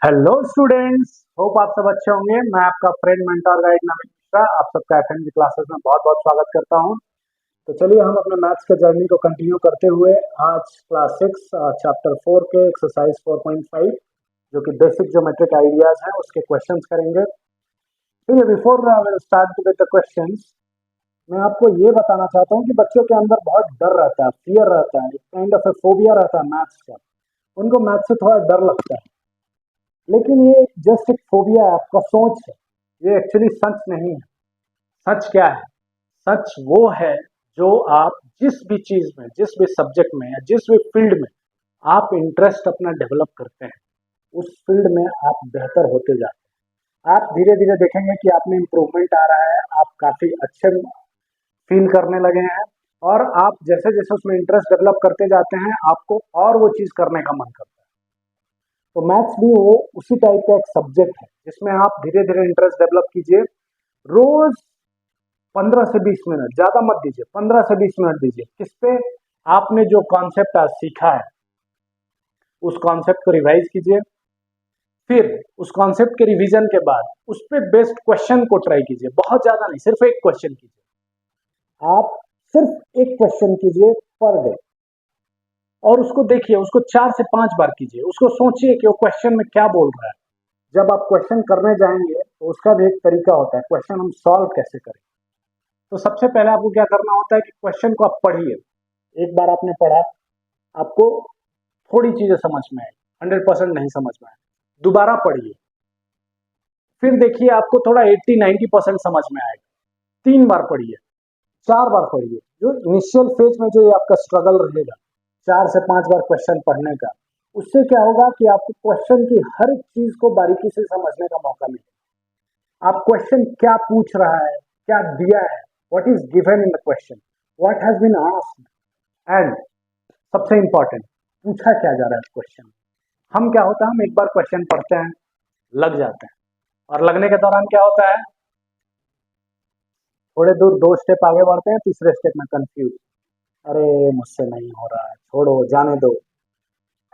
Hello students, hope आप सब अच्छे होंगे। मैं आपका फ्रेंड मेंटर गाइड नवीन मिश्रा आप सबका एफएम की क्लासेस में बहुत बहुत स्वागत करता हूं। तो चलिए हम अपने मैथ्स के जर्नी को कंटिन्यू करते हुए आज क्लास 6 चैप्टर 4 के एक्सरसाइज 4.5 जो कि बेसिक ज्योमेट्रिक आइडियाज हैं उसके क्वेश्चंस करेंगे। ठीक है, before will start with the questions, मैं आपको ये बताना चाहता हूँ कि बच्चों के अंदर बहुत डर रहता है, फियर रहता है, काइंड ऑफ ए फोबिया रहता है मैथ्स का। उनको मैथ्स से थोड़ा डर लगता है, लेकिन ये जस्ट एक फोबिया है, आपका सोच है। ये एक्चुअली सच नहीं है। सच क्या है? सच वो है जो आप जिस भी चीज में, जिस भी सब्जेक्ट में या जिस भी फील्ड में आप इंटरेस्ट अपना डेवलप करते हैं, उस फील्ड में आप बेहतर होते जाते हैं। आप धीरे धीरे देखेंगे कि आप में इम्प्रूवमेंट आ रहा है, आप काफी अच्छे फील करने लगे हैं, और आप जैसे जैसे उसमें इंटरेस्ट डेवलप करते जाते हैं आपको और वो चीज करने का मन करता है। तो मैथ्स भी वो उसी टाइप का एक सब्जेक्ट है जिसमें आप धीरे धीरे इंटरेस्ट डेवलप कीजिए। रोज 15 से 20 मिनट, ज्यादा मत दीजिए, 15 से 20 मिनट दीजिए। किस पे? आपने जो कॉन्सेप्ट आज सीखा है उस कॉन्सेप्ट को रिवाइज कीजिए। फिर उस कॉन्सेप्ट के रिवीजन के बाद उस पे बेस्ड क्वेश्चन को ट्राई कीजिए। बहुत ज्यादा नहीं, सिर्फ एक क्वेश्चन कीजिए। आप सिर्फ एक क्वेश्चन कीजिए पर डे, और उसको देखिए, उसको 4 से 5 बार कीजिए, उसको सोचिए कि वो क्वेश्चन में क्या बोल रहा है। जब आप क्वेश्चन करने जाएंगे तो उसका भी एक तरीका होता है, क्वेश्चन हम सॉल्व कैसे करें। तो सबसे पहले आपको क्या करना होता है कि क्वेश्चन को आप पढ़िए। एक बार आपने पढ़ा, आपको थोड़ी चीजें समझ में आई, 100% नहीं समझ में आए, दोबारा पढ़िए। फिर देखिए आपको थोड़ा 80-90% समझ में आएगा, 3 बार पढ़िए, 4 बार पढ़िए। जो इनिशियल फेज में जो ये आपका स्ट्रगल रहेगा 4 से 5 बार क्वेश्चन पढ़ने का, उससे क्या होगा कि आपको क्वेश्चन की हर एक चीज को बारीकी से समझने का मौका मिलेगा। आप क्वेश्चन क्या पूछ रहा है, क्या दिया है, what is given in the question, what has been asked, and सबसे इंपॉर्टेंट, पूछा क्या जा रहा है क्वेश्चन। हम क्या होता है, हम एक बार क्वेश्चन पढ़ते हैं, लग जाते हैं, और लगने के दौरान क्या होता है, थोड़े दूर 2 स्टेप आगे बढ़ते हैं, तीसरे स्टेप में कंफ्यूज, अरे मुझसे नहीं हो रहा है, छोड़ो, जाने दो,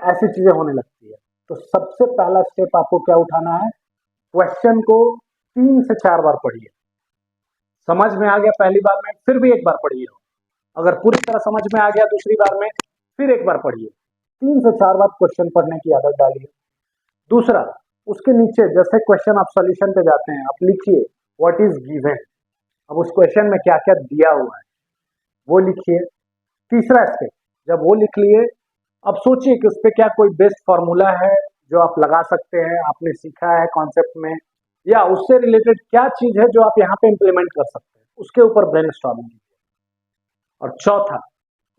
ऐसी चीजें होने लगती है। तो सबसे पहला स्टेप आपको क्या उठाना है, क्वेश्चन को 3 से 4 बार पढ़िए। समझ में आ गया पहली बार में, फिर भी एक बार पढ़िए। अगर पूरी तरह समझ में आ गया दूसरी बार में, फिर एक बार पढ़िए। 3 से 4 बार क्वेश्चन पढ़ने की आदत डालिए। दूसरा, उसके नीचे जैसे क्वेश्चन आप सॉल्यूशन पे जाते हैं, आप लिखिए व्हाट इज गिवन। अब उस क्वेश्चन में क्या क्या दिया हुआ है वो लिखिए। तीसरा स्टेप, जब वो लिख लिए, अब सोचिए कि उस पर क्या कोई बेस्ट फॉर्मूला है जो आप लगा सकते हैं, आपने सीखा है कॉन्सेप्ट में, या उससे रिलेटेड क्या चीज है जो आप यहाँ पे इंप्लीमेंट कर सकते हैं, उसके ऊपर ब्रेनस्टॉर्मिंग कीजिए। और चौथा,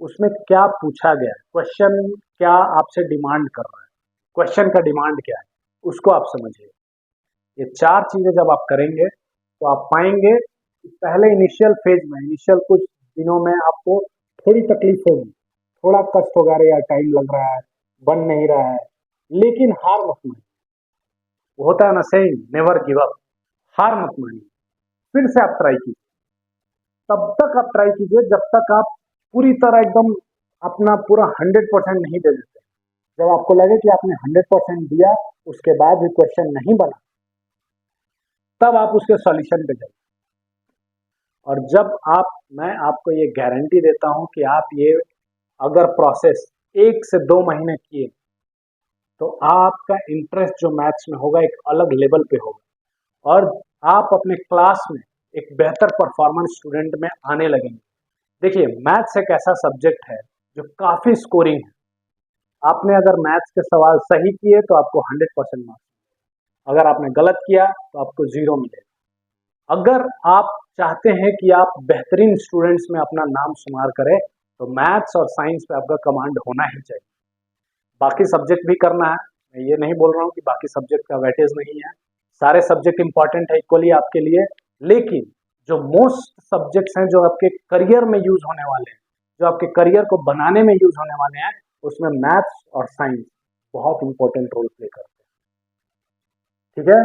उसमें क्या पूछा गया है, क्वेश्चन क्या आपसे डिमांड कर रहा है, क्वेश्चन का डिमांड क्या है, उसको आप समझिए। ये 4 चीजें जब आप करेंगे तो आप पाएंगे कि पहले इनिशियल फेज में, इनिशियल कुछ दिनों में आपको थोड़ी तकलीफ होगी, थोड़ा कष्ट होगा, अरे यार टाइम लग रहा है, बन नहीं रहा है, लेकिन हार मत मानिए। वो होता है ना सेइंग, नेवर गिव अप। हार मत मानिए, फिर से आप ट्राई कीजिए। तब तक आप ट्राई कीजिए जब तक आप पूरी तरह एकदम अपना पूरा 100% नहीं दे देते। जब आपको लगे कि आपने 100% दिया, उसके बाद भी क्वेश्चन नहीं बना, तब आप उसके सॉल्यूशन पे जाइए। और जब आप, मैं आपको ये गारंटी देता हूं कि आप ये अगर प्रोसेस 1 से 2 महीने किए तो आपका इंटरेस्ट जो मैथ्स में होगा एक अलग लेवल पे होगा, और आप अपने क्लास में एक बेहतर परफॉर्मेंस स्टूडेंट में आने लगेंगे। देखिए, मैथ्स एक ऐसा सब्जेक्ट है जो काफी स्कोरिंग है। आपने अगर मैथ्स के सवाल सही किए तो आपको 100% मार्क्स, अगर आपने गलत किया तो आपको 0 मिलेगा। अगर आप चाहते हैं कि आप बेहतरीन स्टूडेंट्स में अपना नाम शुमार करें तो मैथ्स और साइंस पे आपका कमांड होना ही चाहिए। बाकी सब्जेक्ट भी करना है, मैं ये नहीं बोल रहा हूँ कि बाकी सब्जेक्ट का वेटेज नहीं है, सारे सब्जेक्ट इंपॉर्टेंट है इक्वली आपके लिए, लेकिन जो मोस्ट सब्जेक्ट्स हैं जो आपके करियर में यूज होने वाले हैं, जो आपके करियर को बनाने में यूज होने वाले हैं, उसमें मैथ्स और साइंस बहुत इंपॉर्टेंट रोल प्ले करते हैं। ठीक है,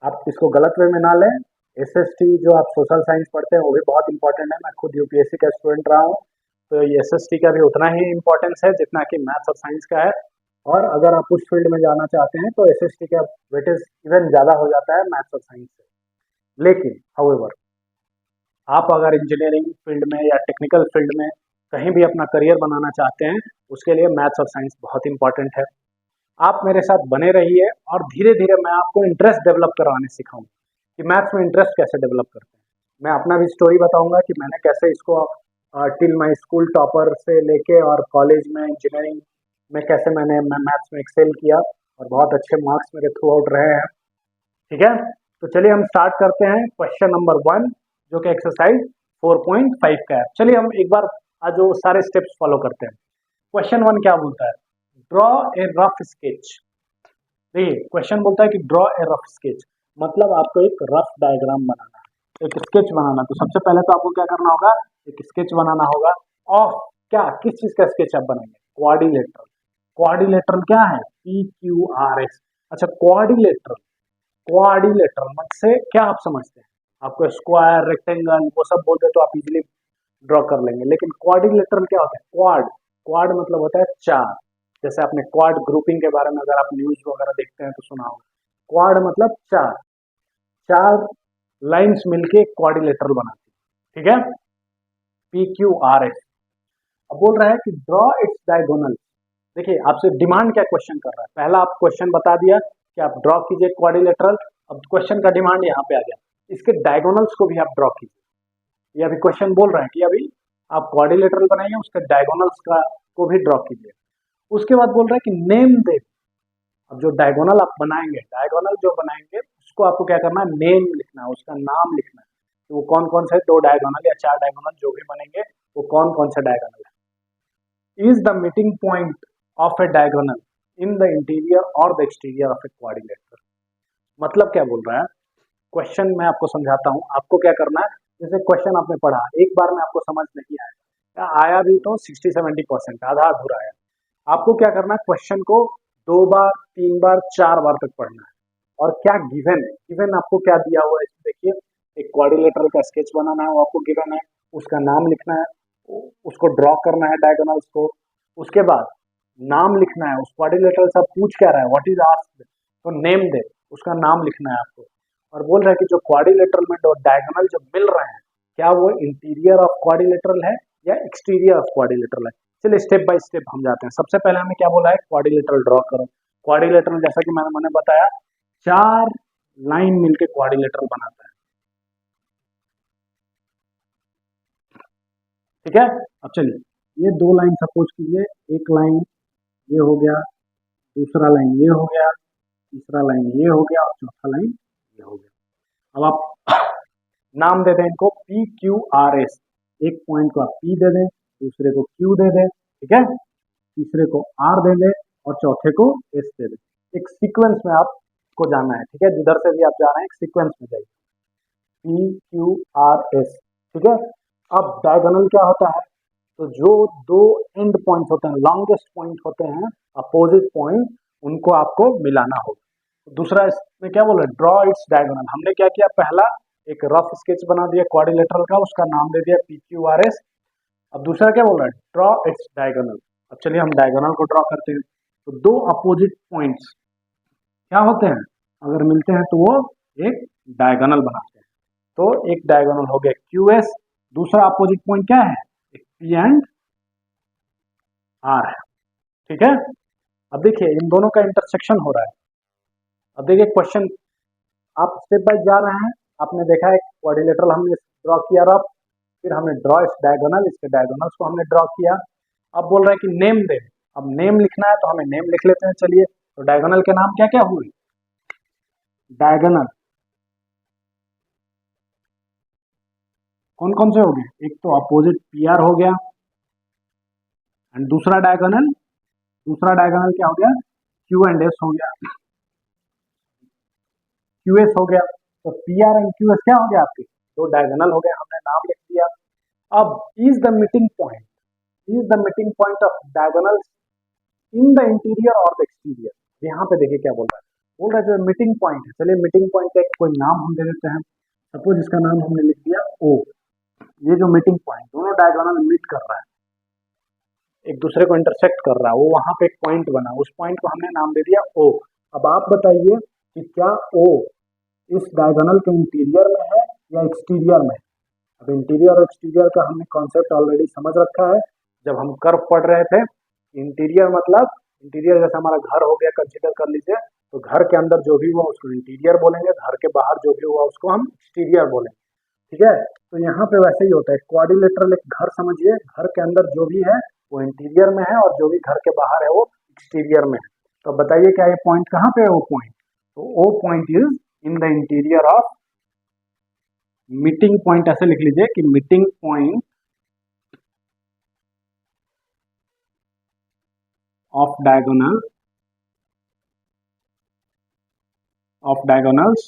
आप इसको गलत वे में ना लें। एसएसटी जो आप सोशल साइंस पढ़ते हैं वो भी बहुत इंपॉर्टेंट है, मैं खुद यूपीएससी का स्टूडेंट रहा हूँ, तो ये एसएसटी का भी उतना ही इंपॉर्टेंस है जितना कि मैथ्स और साइंस का है। और अगर आप उस फील्ड में जाना चाहते हैं तो एसएसटी का वेटेज इवन ज़्यादा हो जाता है मैथ्स और साइंस से। लेकिन हाउएवर आप अगर इंजीनियरिंग फील्ड में या टेक्निकल फील्ड में कहीं भी अपना करियर बनाना चाहते हैं, उसके लिए मैथ्स और साइंस बहुत इंपॉर्टेंट है। आप मेरे साथ बने रहिए और धीरे धीरे मैं आपको इंटरेस्ट डेवलप करवाने सिखाऊंगा कि मैथ्स में इंटरेस्ट कैसे डेवलप करते हैं। मैं अपना भी स्टोरी बताऊंगा कि मैंने कैसे इसको टिल माई स्कूल टॉपर से लेके और कॉलेज में इंजीनियरिंग में कैसे मैंने मैथ्स में एक्सेल किया और बहुत अच्छे मार्क्स मेरे थ्रू आउट रहे हैं। ठीक है, तो चलिए हम स्टार्ट करते हैं क्वेश्चन नंबर 1, जो कि एक्सरसाइज 4.5 का है। चलिए हम एक बार आज वो सारे स्टेप्स फॉलो करते हैं। क्वेश्चन 1 क्या बोलता है? Draw a rough sketch. देखिए क्वेश्चन बोलता है कि ड्रॉ ए रफ स्केच, मतलब आपको एक रफ डायग्राम बनाना है, एक स्केच बनाना। तो सबसे पहले तो आपको क्या करना होगा? एक स्केच बनाना होगा। ऑफ क्या, किस चीज का स्केच आप बनाएंगे? क्वाड्रिलेटरल। क्वाड्रिलेटरल क्या है? PQRS। अच्छा, क्वाड्रिलेटरल, क्वाड्रिलेटरल मत से क्या आप समझते हैं? आपको स्क्वायर, रेक्टेंगल वो सब बोलते हैं तो आप इजीली ड्रॉ कर लेंगे, लेकिन क्वाड्रिलेटरल क्या होता है? क्वाड, क्वाड मतलब होता है चार। जैसे आपने क्वाड ग्रुपिंग के बारे में अगर आप न्यूज वगैरह देखते हैं तो सुना होगा। क्वाड मतलब चार, चार लाइंस मिलके क्वाड्रिलेटरल बनाती है। ठीक है, PQRS। अब बोल रहा है कि ड्रॉ इट्स डायगोनल। देखिए आपसे डिमांड क्या क्वेश्चन कर रहा है? पहला आप क्वेश्चन बता दिया कि आप ड्रॉ कीजिए क्वाड्रिलेटरल। अब क्वेश्चन का डिमांड यहाँ पे आ गया, इसके डायगोनल्स को भी आप ड्रॉ कीजिए। ये अभी क्वेश्चन बोल रहा है कि अभी आप क्वाड्रिलेटरल बनाइए, उसके डायगोनल्स का को भी ड्रॉ कीजिए। उसके बाद बोल रहा है कि नेम दे। अब जो डायगोनल आप बनाएंगे, डायगोनल जो बनाएंगे उसको आपको क्या करना है? नेम लिखना है, उसका नाम लिखना है कि वो कौन कौन से दो डायगोनल या चार डायगोनल जो भी बनेंगे वो कौन कौन से डायगोनल है। Is the meeting point of a diagonal in the interior और the exterior of a quadrilateral. मतलब क्या बोल रहा है? क्वेश्चन मैं आपको समझाता हूँ, आपको क्या करना है? जैसे क्वेश्चन आपने पढ़ा, एक बार में आपको समझ नहीं आया या आया भी तो 60-70%, आधा अधूरा है। आपको क्या करना है? क्वेश्चन को 2 बार, 3 बार, 4 बार तक पढ़ना है। और क्या गिवन है, गिवन आपको क्या दिया हुआ है इसमें देखिए। एक क्वाड्रिलेटरल का स्केच बनाना है, वो आपको गिवन है, उसका नाम लिखना है, उसको ड्रॉ करना है डायगोनल्स को। उसके बाद नाम लिखना है, उस क्वाड्रिलेटरल से पूछ क्या रहा है? व्हाट इज आस्क्ड, तो नेम दे, उसका नाम लिखना है आपको। और बोल रहा है कि जो क्वाड्रिलेटरल में दो डायगोनल जो मिल रहे हैं, क्या वो इंटीरियर ऑफ क्वाड्रिलेटरल है या एक्सटीरियर ऑफ क्वाड्रिलेटरल है? चलिए स्टेप बाय स्टेप हम जाते हैं। सबसे पहले हमें क्या बोला है? क्वाड्रिलेटरल ड्रॉ करो। क्वाड्रिलेटरल जैसा कि मैंने बताया, चार लाइन मिलके क्वाड्रिलेटरल बनाता है। ठीक है, अब चलिए ये दो लाइन सपोज कीजिए, एक लाइन ये हो गया, दूसरा लाइन ये हो गया, तीसरा लाइन ये हो गया और चौथा लाइन ये हो गया। अब आप नाम दे दें इनको PQRS। एक पॉइंट को आप P दे दें, दूसरे को Q दे दें, ठीक है, तीसरे को R दे दें और चौथे को S दे दें। एक सीक्वेंस में आपको जाना है, ठीक है, जिधर से भी आप जा रहे हैं एक सीक्वेंस में जाइए, PQRS। ठीक है, अब डायगोनल क्या होता है? तो जो दो एंड पॉइंट होते हैं, लॉन्गेस्ट पॉइंट होते हैं, अपोजिट पॉइंट, उनको आपको मिलाना होगा। दूसरा इसमें क्या बोला? Draw its diagonal. हमने क्या किया? पहला एक रफ स्केच बना दिया क्वाड्रिलेटरल का, उसका नाम दे दिया PQRS। अब दूसरा क्या बोल रहा है? Draw its diagonal. अब चलिए हम डायगोनल को ड्रॉ करते हैं। तो दो अपोजिट पॉइंट्स क्या होते हैं? अगर मिलते हैं तो वो एक डायगोनल बनाते हैं। तो एक डायगोनल हो गया QS, दूसरा अपोजिट पॉइंट क्या है? एक P एंड R है। ठीक है, अब देखिए इन दोनों का इंटरसेक्शन हो रहा है। अब देखिए क्वेश्चन, आप स्टेप बाय जा रहे हैं। आपने देखा है क्वाड्रिलेटरल हमने ड्रॉ किया रफ, फिर हमने ड्रॉ इस डायगोनल, इसके डायगोनल्स को हमने ड्रॉ किया। अब बोल रहा है कि नेम दे। अब नेम लिखना है तो हमें नेम लिख लेते हैं। चलिए, तो डायगोनल के नाम क्या क्या हुए? डायगोनल कौन कौन से हो गए? एक तो अपोजिट PR हो गया, एंड दूसरा डायगोनल क्या हो गया? Q एंड S हो गया, QS हो गया। तो PR एंड QS क्या हो गया? आपके दो डायगोनल हो गए, हमने नाम लिख दिया। अब is the meeting point, is the meeting point of diagonals in the interior और द एक्सटीरियर। यहाँ पे देखिए क्या बोल रहा है? बोल रहा है जो मीटिंग पॉइंट है, चलिए मीटिंग पॉइंट का कोई नाम हम दे देते हैं। सपोज इसका नाम हमने लिख दिया O। ये जो मीटिंग पॉइंट, दोनों डायगोनल मीट कर रहा है, एक दूसरे को इंटरसेक्ट कर रहा है, वो वहां पे एक पॉइंट बना, उस पॉइंट को हमने नाम दे दिया ओ। अब आप बताइए कि क्या ओ इस डायगोनल के इंटीरियर में है या एक्सटीरियर में है। अब इंटीरियर और एक्सटीरियर का हमने कॉन्सेप्ट ऑलरेडी समझ रखा है जब हम कर्व पढ़ रहे थे। इंटीरियर मतलब, इंटीरियर जैसे हमारा घर हो गया कंसिडर कर लीजिए, तो घर के अंदर जो भी हुआ उसको इंटीरियर बोलेंगे, घर के बाहर जो भी हुआ उसको हम एक्सटीरियर बोलेंगे। ठीक है, तो यहाँ पे वैसे ही होता है, क्वाड्रिलेटरल एक घर समझिए, घर के अंदर जो भी है वो इंटीरियर में है और जो भी घर के बाहर है वो एक्सटीरियर में है। तो बताइए क्या ये पॉइंट कहाँ पे है ओ पॉइंट, तो O point is in the interior of, meeting point ऐसे लिख लीजिए कि meeting point of diagonals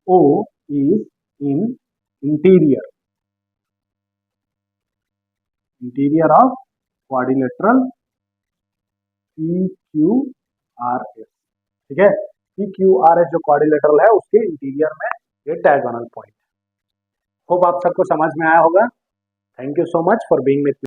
O is in interior of quadrilateral PQRS। ठीक है, PQRS जो क्वाड्रिलेटरल है उसके इंटीरियर में ये डायगोनल पॉइंट। होप आप सबको समझ में आया होगा। Thank you so much for being with me.